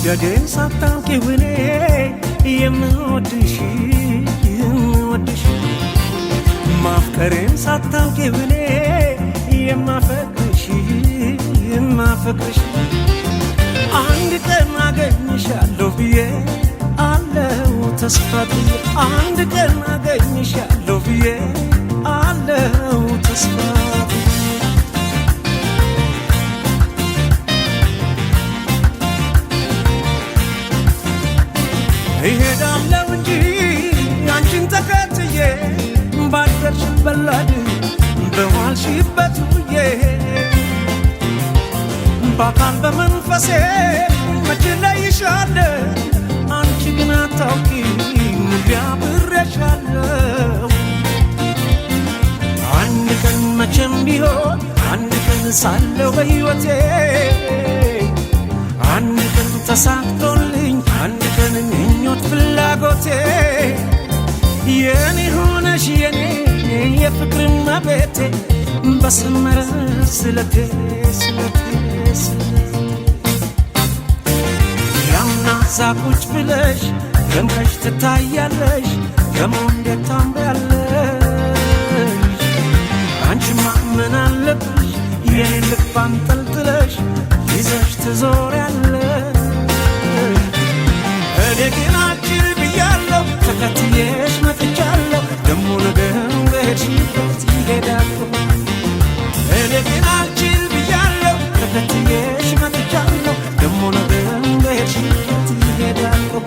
መውደዴን ሳታውቂው እኔ የምወድሽ ማፍቀሬን ሳታውቂው እኔ የማፈቅርሽ አንድ ቀን አገኝሻለሁ ብዬ አለው ተስፋ ብዬ አንድ ቀን አገኝሻለሁ ብዬ አለው ተስፋ እሄዳለሁ እንጂ አንቺን ተከትዬ ባደርሽበት ላድር በዋልሽበት ውዬ በአካል በመንፈሴ መቼ እለይሻለሁ አንቺ ግን አታውቂም አብሬሻለሁ አንድ ቀን መቼም ቢሆን አንድ ቀን ሳለሁ በሕይወቴ አንድ ቀን ተሳክቶልኝ አንድ ቀን ምኞት ፍላጎቴ የኔ ሆነሽ የኔ የፍቅር እመቤቴ በሰመረ ስለቴ ያምና ዛቁጭ ብለሽ ደምቀሽ ትታያለሽ ደሞ እንዴት ታምሪያለሽ አንቺማ ምን አለብሽ የኔ ልብ አንጠልጥለሽ ይዘሽ ትዞሪያለሽ እኔ ግን አጭር ብያለሁ ተከትዬሽ መጥቻለሁ ደሞ ነገር በሄድሽበት ይሄዳለሁ እኔ ግን አጭር ብያለሁ ተከትዬሽ መጥቻለሁ ደሞ ነገር በሄድሽበት ይሄዳለሁ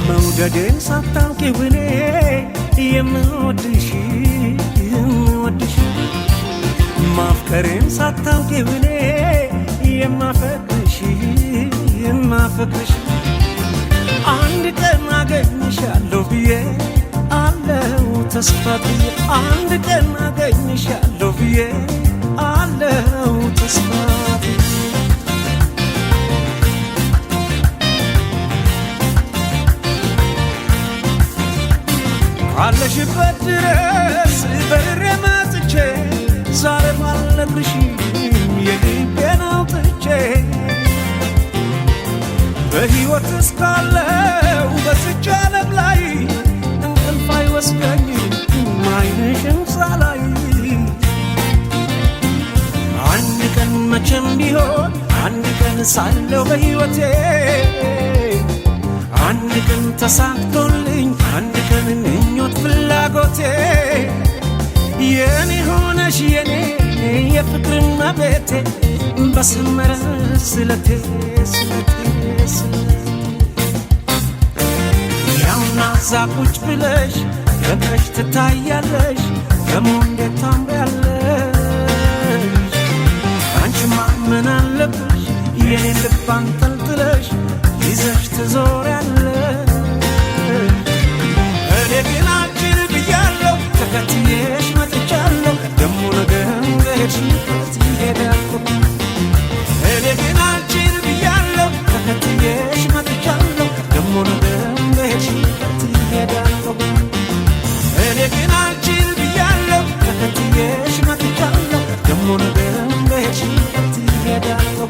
መውደዴን ሳታውቂው እኔ የምወድሽ ማፍቀሬን ሳታውቂው እኔ የማፈቅርሽ አንድ ቀን አገኝሻለሁ ብዬ አለው ተስፋ ብዬ አንድ ቀን አገኝሻለሁ ብዬ አለው ተስፋ አለሽበት ድረስ በሬ መጥቼ ዛሬ አልነግርሽም የልቤን አውጥቼ በሕይወት እስካለው በዚች ዓለም ላይ እንቅልፍ አይወስደኝም ዓይንሽን ሳላይ አንድ ቀን መቼም ቢሆን አንድ ቀን ሳለው በሕይወቴ አንድ ቀን ተሳክቶልኝ አንድ ቀን ምኞት ፍላጎቴ የኔ ሆነሽ የኔ የፍቅር እመቤቴ በሰመረ ስለቴ ያውና ዛቁጭ ብለሽ ደምቀሽ ትታያለሽ ደሞ እንዴት ታምሪያለሽ አንቺማ ምን አለብሽ የኔ ልብ አንጠልጥለሽ ይዘሽ ትዞሪያለሽ እኔ ግን አጭር ብያለሁ ተከትዬሽ መጥቻለሁ ደሞ ነገር በሄድሽበት ይሄዳለሁ እኔ ግን አጭር ብያለሁ ተከትዬሽ መጥቻለሁ ደሞ ነገር በሄድሽበት ይሄዳለሁ እኔ ግን አጭር ብያለሁ ተከትዬሽ መጥቻለሁ ደሞ ነገር በሄድሽበት ይሄዳለሁ